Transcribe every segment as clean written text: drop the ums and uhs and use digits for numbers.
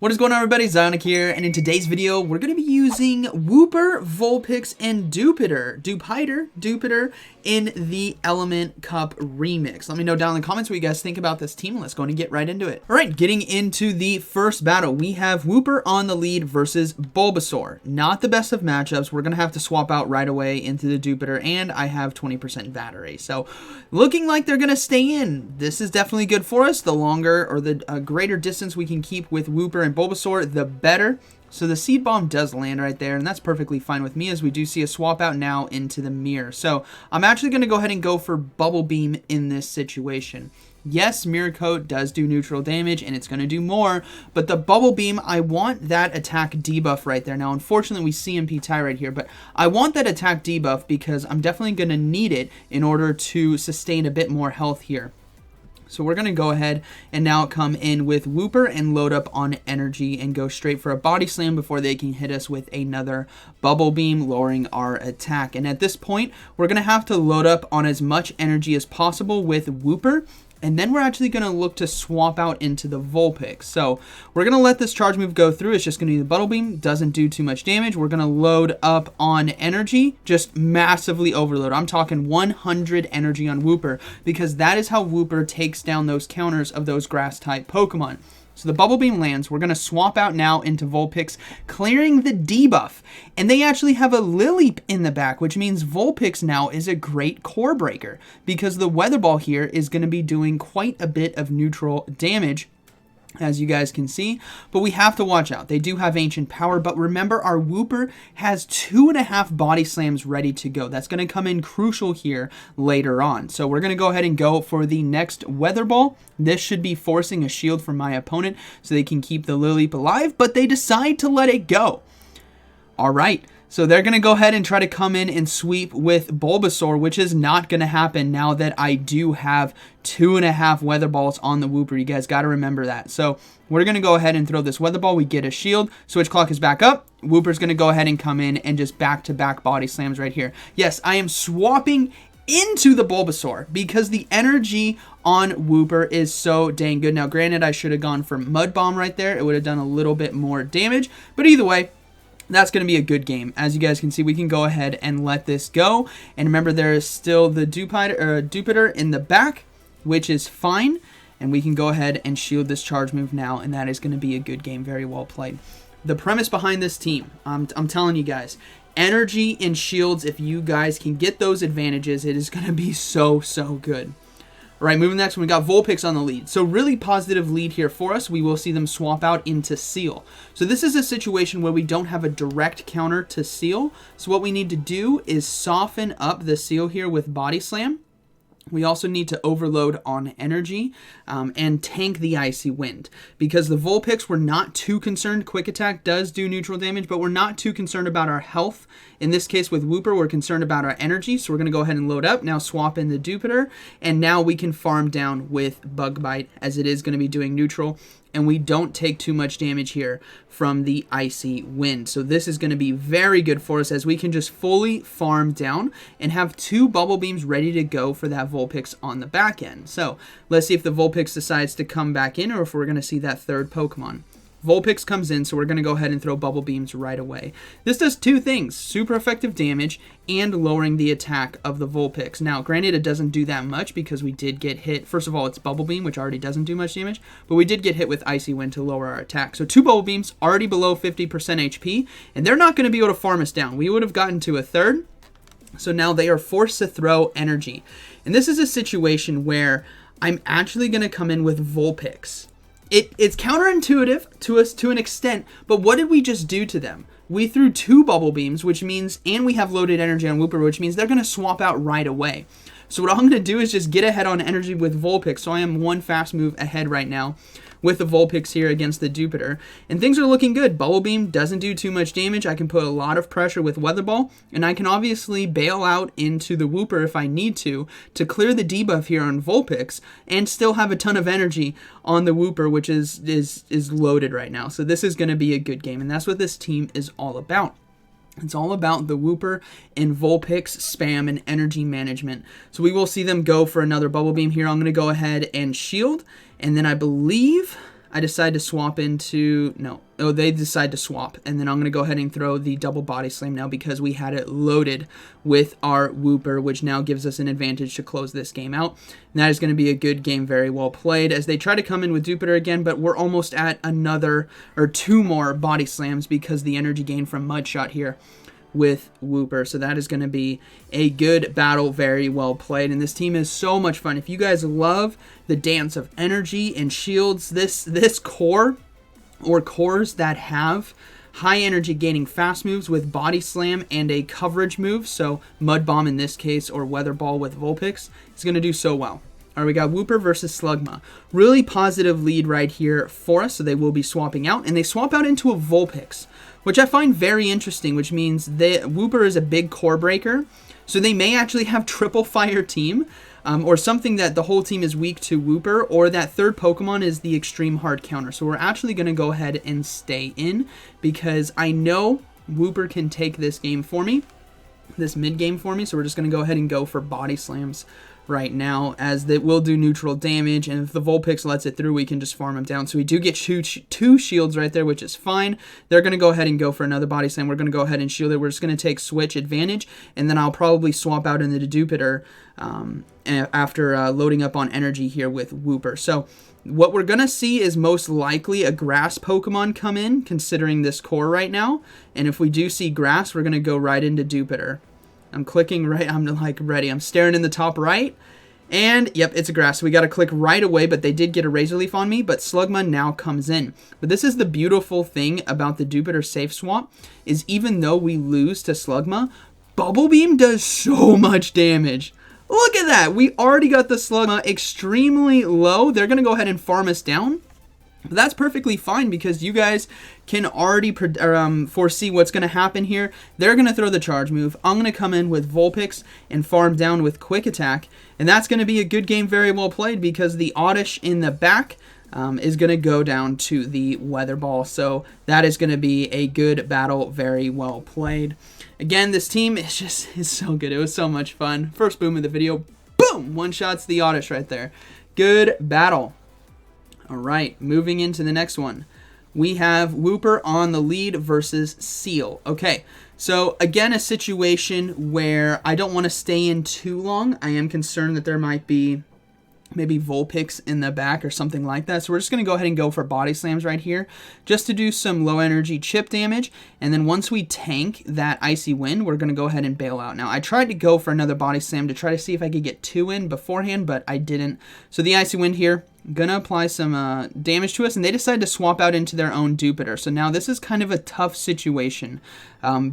What is going on, everybody? ZyoniK here, and in today's video, we're going to be using Wooper, Vulpix, and Dupiter in the Element Cup remix. Let me know down in the comments what you guys think about this team, and let's go and get right into it. All right, getting into the first battle, we have Wooper on the lead versus Bulbasaur. Not the best of matchups. We're going to have to swap out right away into the Dupiter, and I have 20% battery. So, looking like they're going to stay in. This is definitely good for us. The longer or the greater distance we can keep with Wooper and Bulbasaur, the better. So the Seed Bomb does land right there, and that's perfectly fine with me, as we do see a swap out now into the Mirror. So I'm actually going to go ahead and go for Bubble Beam in this situation. Yes, Mirror Coat does do neutral damage, and it's going to do more, but the Bubble Beam, I want that attack debuff right there. Now, unfortunately, we CMP tie right here, but I want that attack debuff because I'm definitely going to need it in order to sustain a bit more health here. So we're going to go ahead and now come in with Wooper and load up on energy and go straight for a body slam before they can hit us with another bubble beam, lowering our attack. And at this point, we're going to have to load up on as much energy as possible with Wooper. And then we're actually going to look to swap out into the Vulpix. So we're going to let this charge move go through. It's just going to be the Bubble Beam. Doesn't do too much damage. We're going to load up on energy. Just massively overload. I'm talking 100 energy on Wooper, because that is how Wooper takes down those counters of those grass-type Pokemon. So the Bubble Beam lands. We're going to swap out now into Vulpix, clearing the debuff. And they actually have a Lileep in the back, which means Vulpix now is a great core breaker, because the Weather Ball here is going to be doing quite a bit of neutral damage, as you guys can see. But we have to watch out. They do have Ancient Power, but remember, our Wooper has 2.5 body slams ready to go. That's going to come in crucial here later on. So we're going to go ahead and go for the next Weather Ball. This should be forcing a shield from my opponent so they can keep the Lileep alive, but they decide to let it go. All right. So they're going to go ahead and try to come in and sweep with Bulbasaur, which is not going to happen now that I do have 2.5 Weather Balls on the Wooper. You guys got to remember that. So we're going to go ahead and throw this Weather Ball. We get a shield. Switch Clock is back up. Wooper's going to go ahead and come in and just back-to-back body slams right here. Yes, I am swapping into the Bulbasaur because the energy on Wooper is so dang good. Now, granted, I should have gone for Mud Bomb right there. It would have done a little bit more damage. But either way, that's going to be a good game. As you guys can see, we can go ahead and let this go. And remember, there is still the Dupiter in the back, which is fine. And we can go ahead and shield this charge move now, and that is going to be a good game. Very well played. The premise behind this team, I'm telling you guys, energy and shields, if you guys can get those advantages, it is going to be so good. All right, moving next, we got Vulpix on the lead. So really positive lead here for us. We will see them swap out into Seel. So this is a situation where we don't have a direct counter to Seel. So what we need to do is soften up the Seel here with Body Slam. We also need to overload on energy and tank the Icy Wind, because the Vulpix, we're not too concerned. Quick Attack does do neutral damage, but we're not too concerned about our health. In this case with Wooper, we're concerned about our energy, so we're going to go ahead and load up. Now swap in the Dupiter, and now we can farm down with Bug Bite, as it is going to be doing neutral. And we don't take too much damage here from the Icy Wind. So this is going to be very good for us, as we can just fully farm down and have 2 Bubble Beams ready to go for that Vulpix on the back end. So let's see if the Vulpix decides to come back in, or if we're going to see that third Pokemon. Vulpix comes in, so we're going to go ahead and throw Bubble Beams right away. This does 2 things: super effective damage and lowering the attack of the Vulpix. Now, granted, it doesn't do that much because we did get hit. First of all, it's Bubble Beam, which already doesn't do much damage, but we did get hit with Icy Wind to lower our attack. So 2 Bubble Beams, already below 50% HP, and they're not going to be able to farm us down. We would have gotten to a third, so now they are forced to throw energy. And this is a situation where I'm actually going to come in with Vulpix. It's counterintuitive to us to an extent, but what did we just do to them? We threw 2 Bubble Beams, which means, and we have loaded energy on Wooper, which means they're going to swap out right away. So what I'm going to do is just get ahead on energy with Vulpix. So I am 1 fast move ahead right now with the Vulpix here against the Dupiter. And things are looking good. Bubble Beam doesn't do too much damage. I can put a lot of pressure with Weather Ball, and I can obviously bail out into the Wooper if I need to clear the debuff here on Vulpix and still have a ton of energy on the Wooper, which is loaded right now. So this is going to be a good game, and that's what this team is all about. It's all about the Wooper and Vulpix spam and energy management. So we will see them go for another Bubble Beam here. I'm going to go ahead and shield. And then I believe I decide to swap into, no, oh, they decide to swap, and then I'm going to go ahead and throw the double body slam now because we had it loaded with our Wooper, which now gives us an advantage to close this game out. And that is going to be a good game, very well played, as they try to come in with Jupiter again, but we're almost at another, or 2 more body slams because the energy gain from Mudshot here with Wooper. So that is going to be a good battle, very well played, and this team is so much fun. If you guys love the dance of energy and shields, this core or cores that have high energy gaining fast moves with body slam and a coverage move, so Mud Bomb in this case or Weather Ball with Vulpix, is going to do so well. All right, we got Wooper versus Slugma. Really positive lead right here for us, so they will be swapping out, and they swap out into a Vulpix, which I find very interesting, which means Wooper is a big core breaker, so they may actually have triple fire team, or something that the whole team is weak to Wooper, or that third Pokemon is the extreme hard counter. So we're actually going to go ahead and stay in, because I know Wooper can take this game for me, this mid game for me, so we're just going to go ahead and go for body slams right now, as they will do neutral damage, and if the Vulpix lets it through, we can just farm him down. So we do get two shields right there, which is fine. They're going to go ahead and go for another body slam. We're going to go ahead and shield it. We're just going to take switch advantage, and then I'll probably swap out into the Jupiter after loading up on energy here with Wooper. So what we're going to see is most likely a grass Pokemon come in, considering this core right now, and if we do see grass, we're going to go right into Jupiter. I'm clicking right, I'm like ready. I'm staring in the top right, and yep, it's a grass. So we got to click right away, but they did get a Razor Leaf on me, but Slugma now comes in. But this is the beautiful thing about the Jupiter safe swap, is even though we lose to Slugma, Bubble Beam does so much damage. Look at that. We already got the Slugma extremely low. They're going to go ahead and farm us down. But that's perfectly fine because you guys can already foresee what's going to happen here. They're going to throw the charge move. I'm going to come in with Vulpix and farm down with Quick Attack. And that's going to be a good game, very well played, because the Oddish in the back is going to go down to the Weather Ball. So that is going to be a good battle, very well played. Again, this team is so good. It was so much fun. First boom of the video. Boom! One shot's the Oddish right there. Good battle. All right, moving into the next one. We have Wooper on the lead versus Seel. Okay, so again, a situation where I don't want to stay in too long. I am concerned that there might be maybe Vulpix in the back or something like that. So we're just going to go ahead and go for body slams right here just to do some low energy chip damage. And then once we tank that Icy Wind, we're going to go ahead and bail out. Now, I tried to go for another body slam to try to see if I could get 2 in beforehand, but I didn't. So the Icy Wind here, gonna apply some damage to us, and they decide to swap out into their own Jupiter. So now this is kind of a tough situation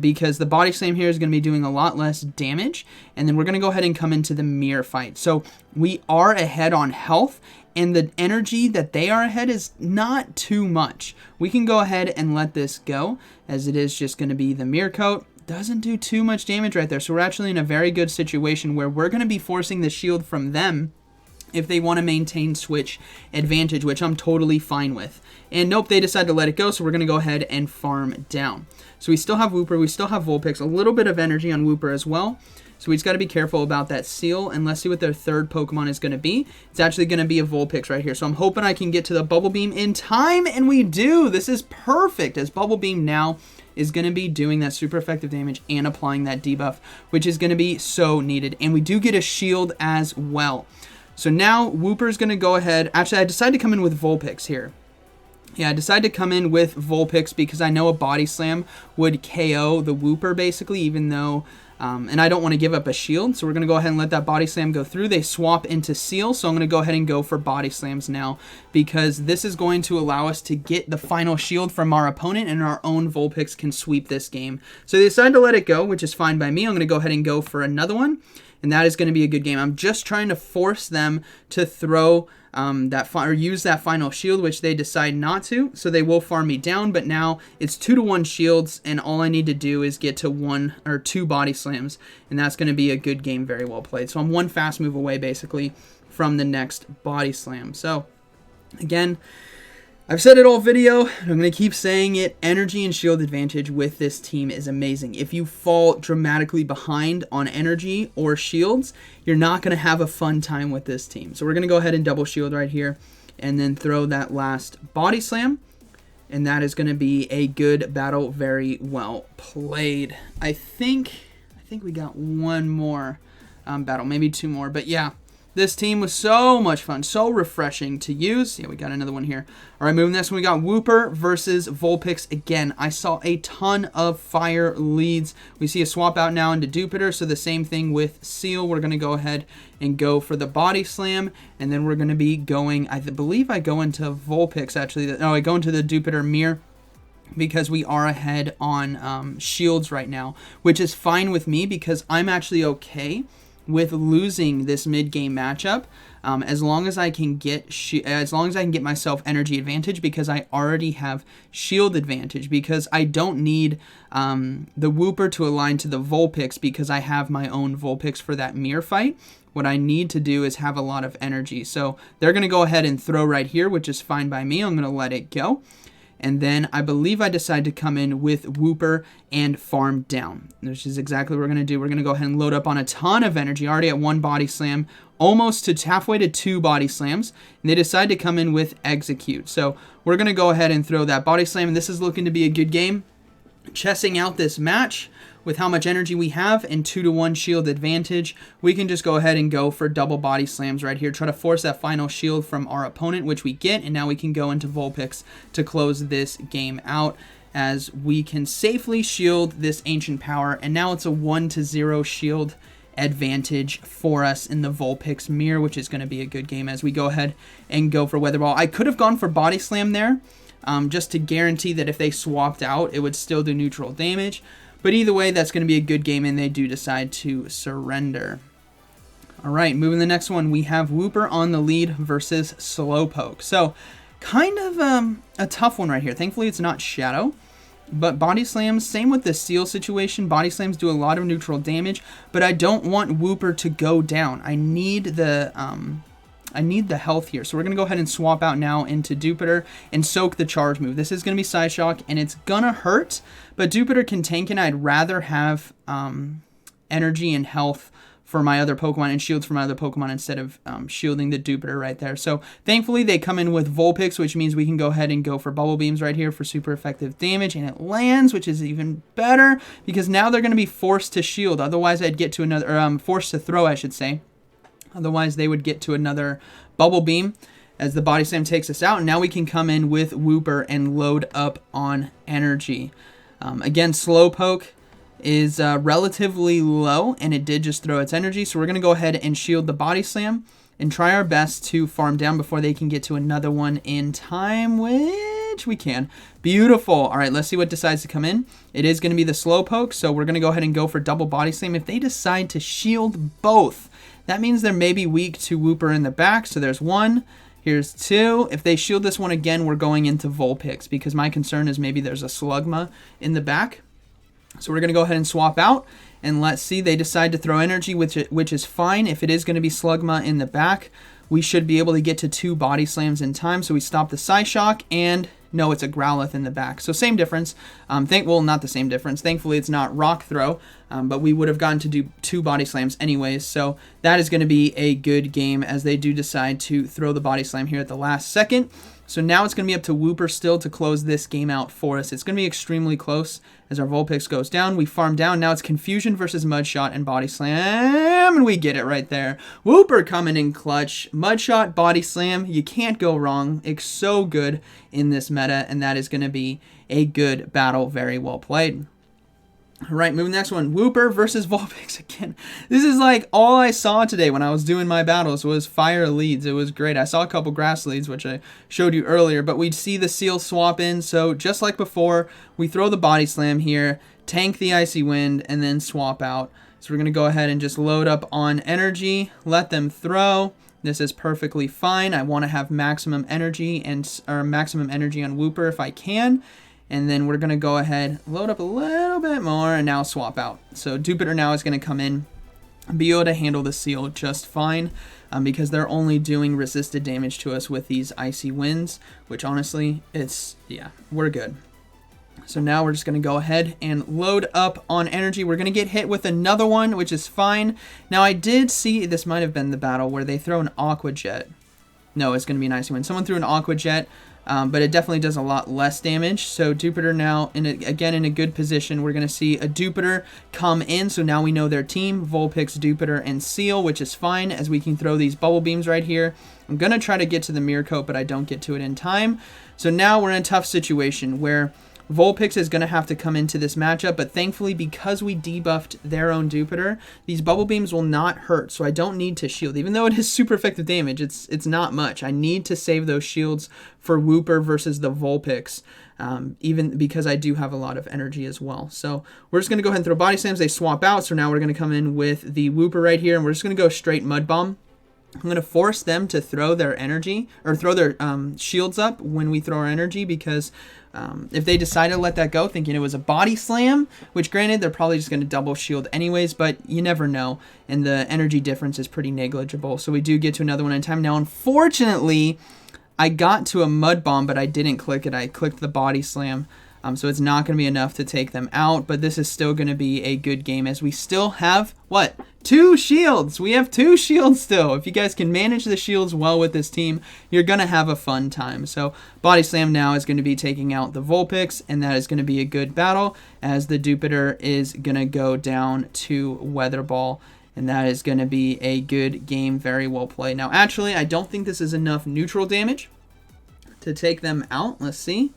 because the body slam here is going to be doing a lot less damage, and then we're going to go ahead and come into the mirror fight. So we are ahead on health, and the energy that they are ahead is not too much. We can go ahead and let this go, as it is just going to be the mirror coat. Doesn't do too much damage right there, so we're actually in a very good situation where we're going to be forcing the shield from them if they want to maintain switch advantage, which I'm totally fine with. And nope, they decide to let it go, so we're going to go ahead and farm down. So we still have Wooper, we still have Vulpix, a little bit of energy on Wooper as well. So we just got to be careful about that Seel, and let's see what their third Pokemon is going to be. It's actually going to be a Vulpix right here. So I'm hoping I can get to the Bubble Beam in time, and we do. This is perfect, as Bubble Beam now is going to be doing that super effective damage and applying that debuff, which is going to be so needed. And we do get a shield as well. So now Wooper's going to go ahead. Actually, I decided to come in with Vulpix here. Yeah, I decided to come in with Vulpix because I know a Body Slam would KO the Wooper basically, even though, and I don't want to give up a shield. So we're going to go ahead and let that Body Slam go through. They swap into Seel, so I'm going to go ahead and go for Body Slams now because this is going to allow us to get the final shield from our opponent, and our own Vulpix can sweep this game. So they decided to let it go, which is fine by me. I'm going to go ahead and go for another one. And that is going to be a good game. I'm just trying to force them to throw or use that final shield, which they decide not to. So they will farm me down. But now it's 2-to-1 shields, and all I need to do is get to 1 or 2 body slams, and that's going to be a good game, very well played. So I'm 1 fast move away basically from the next body slam. So again, I've said it all video, and I'm going to keep saying it. Energy and shield advantage with this team is amazing. If you fall dramatically behind on energy or shields, you're not going to have a fun time with this team. So we're going to go ahead and double shield right here. and then throw that last Body Slam. And that is going to be a good battle. Very well played. I think we got one more battle, maybe two more. But yeah, this team was so much fun, so refreshing to use. Yeah, we got another one here. All right, moving next one, we got Wooper versus Vulpix. Again, I saw a ton of fire leads. We see a swap out now into Jupiter, so the same thing with Seel. We're going to go ahead and go for the Body Slam, and then we're going to be going, I believe I go into Vulpix, actually. No, I go into the Jupiter Mirror, because we are ahead on shields right now, which is fine with me because I'm actually okay with losing this mid-game matchup, as long as I can get myself energy advantage, because I already have shield advantage, because I don't need the Wooper to align to the Vulpix, because I have my own Vulpix for that mirror fight. What I need to do is have a lot of energy. So they're going to go ahead and throw right here, which is fine by me. I'm going to let it go. And then I believe I decide to come in with Wooper and farm down, which is exactly what we're going to do. We're going to go ahead and load up on a ton of energy, already at one Body Slam, almost to halfway to 2 Body Slams. And they decide to come in with Execute. So we're going to go ahead and throw that Body Slam. And this is looking to be a good game. Chessing out this match with how much energy we have and 2-to-1 shield advantage, we can just go ahead and go for double Body Slams right here. Try to force that final shield from our opponent, which we get, and now we can go into Vulpix to close this game out, as we can safely shield this Ancient Power, and now it's a 1-to-0 shield advantage for us in the Vulpix Mirror, which is going to be a good game as we go ahead and go for Weather Ball. I could have gone for Body Slam there, just to guarantee that if they swapped out, it would still do neutral damage. But either way, that's going to be a good game, and they do decide to surrender. All right, moving to the next one, we have Wooper on the lead versus Slowpoke. So, kind of a tough one right here. Thankfully, it's not Shadow. But Body Slams, same with the Seel situation. Body Slams do a lot of neutral damage, but I don't want Wooper to go down. I need the health here. So we're going to go ahead and swap out now into Jupiter and soak the charge move. This is going to be Side Shock, and it's going to hurt, but Jupiter can tank, and I'd rather have energy and health for my other Pokemon and shields for my other Pokemon instead of shielding the Jupiter right there. So thankfully they come in with Vulpix, which means we can go ahead and go for Bubble Beams right here for super effective damage, and it lands, which is even better because now they're going to be forced to shield. Otherwise I'd get to another, or forced to throw, I should say. Otherwise, they would get to another Bubble Beam as the Body Slam takes us out. And now we can come in with Wooper and load up on energy. Again, Slowpoke is relatively low, and it did just throw its energy. So we're going to go ahead and shield the Body Slam and try our best to farm down before they can get to another one in time, which we can. Beautiful. All right, let's see what decides to come in. It is going to be the Slowpoke, so we're going to go ahead and go for double Body Slam. If they decide to shield both, that means they're maybe weak to Wooper in the back. So there's 1. Here's 2. If they shield this one again, we're going into Vulpix because my concern is maybe there's a Slugma in the back. So we're going to go ahead and swap out. And let's see, they decide to throw energy, which is fine. If it is going to be Slugma in the back, we should be able to get to 2 Body Slams in time. So we stop the Psyshock, and no, it's a Growlithe in the back. So same difference. Well, not the same difference. Thankfully, it's not Rock Throw, but we would have gotten to do 2 Body Slams anyways. So that is going to be a good game as they do decide to throw the Body Slam here at the last second. So now it's going to be up to Wooper still to close this game out for us. It's going to be extremely close as our Vulpix goes down. We farm down. Now it's Confusion versus Mudshot and Body Slam, and we get it right there. Wooper coming in clutch. Mudshot, Body Slam. You can't go wrong. It's so good in this meta, and that is going to be a good battle. Very well played. All right, moving next one, Wooper versus Vulpix again. This is like all I saw today when I was doing my battles was fire leads. It was great. I saw a couple grass leads, which I showed you earlier, but we'd see the Seel swap in. So just like before, we throw the Body Slam here, tank the Icy Wind, and then swap out. So we're going to go ahead and just load up on energy, let them throw. This is perfectly fine. I want to have maximum energy or maximum energy on Wooper if I can. And then we're going to go ahead, load up a little bit more, and now swap out. So Jupiter now is going to come in and be able to handle the Seel just fine because they're only doing resisted damage to us with these Icy Winds, which honestly, we're good. So now we're just going to go ahead and load up on energy. We're going to get hit with another one, which is fine. Now I did see, this might have been the battle where they throw an Aqua Jet. No, it's going to be an Icy Wind. Someone threw an Aqua Jet, but it definitely does a lot less damage. So Dupeter now, again, in a good position. We're going to see a Dupeter come in, so now we know their team, Vulpix, Dupeter, and Seel, which is fine, as we can throw these Bubble Beams right here. I'm going to try to get to the Mirror Coat, but I don't get to it in time. So now we're in a tough situation where Vulpix is going to have to come into this matchup, but thankfully, because we debuffed their own Dupeter, these Bubble Beams will not hurt, so I don't need to shield. Even though it is super effective damage, it's not much. I need to save those shields for Wooper versus the Vulpix, even because I do have a lot of energy as well. So we're just going to go ahead and throw Body Slams. They swap out, so now we're going to come in with the Wooper right here, and we're just going to go straight Mud Bomb. I'm going to force them to throw their energy, or throw their shields up when we throw our energy, because if they decide to let that go thinking it was a Body Slam, which granted, they're probably just going to double shield anyways, but you never know, and the energy difference is pretty negligible. So we do get to another one in time. Now, unfortunately, I got to a Mud Bomb, but I didn't click it. I clicked the Body Slam. So it's not going to be enough to take them out, but this is still going to be a good game, as we still have, what, 2 shields? We have 2 shields still. If you guys can manage the shields well with this team, you're going to have a fun time. So Body Slam now is going to be taking out the Vulpix, and that is going to be a good battle, as the Dupeter is going to go down to Weather Ball. And that is going to be a good game, very well played. Now, actually, I don't think this is enough neutral damage to take them out. Let's see.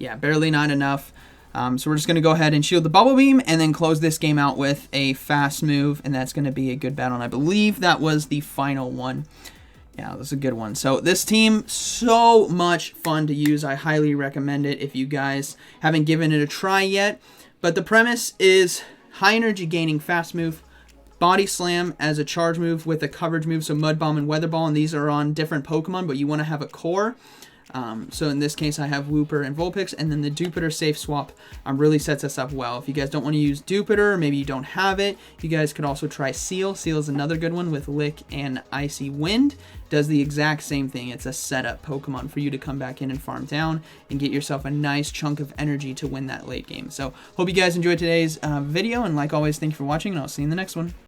Yeah, barely not enough. So we're just going to go ahead and shield the Bubble Beam and then close this game out with a fast move, and that's going to be a good battle. And I believe that was the final one. Yeah, that was a good one. So this team, so much fun to use. I highly recommend it if you guys haven't given it a try yet. But the premise is high energy gaining fast move, Body Slam as a charge move with a coverage move, so Mud Bomb and Weather Ball, and these are on different Pokemon, but you want to have a core. So in this case, I have Wooper and Vulpix, and then the Dupeter safe swap really sets us up well. If you guys don't want to use Dupeter, or maybe you don't have it, you guys could also try Seel. Seel is another good one with Lick and Icy Wind. Does the exact same thing. It's a setup Pokemon for you to come back in and farm down and get yourself a nice chunk of energy to win that late game. So hope you guys enjoyed today's video, and like always, thank you for watching, and I'll see you in the next one.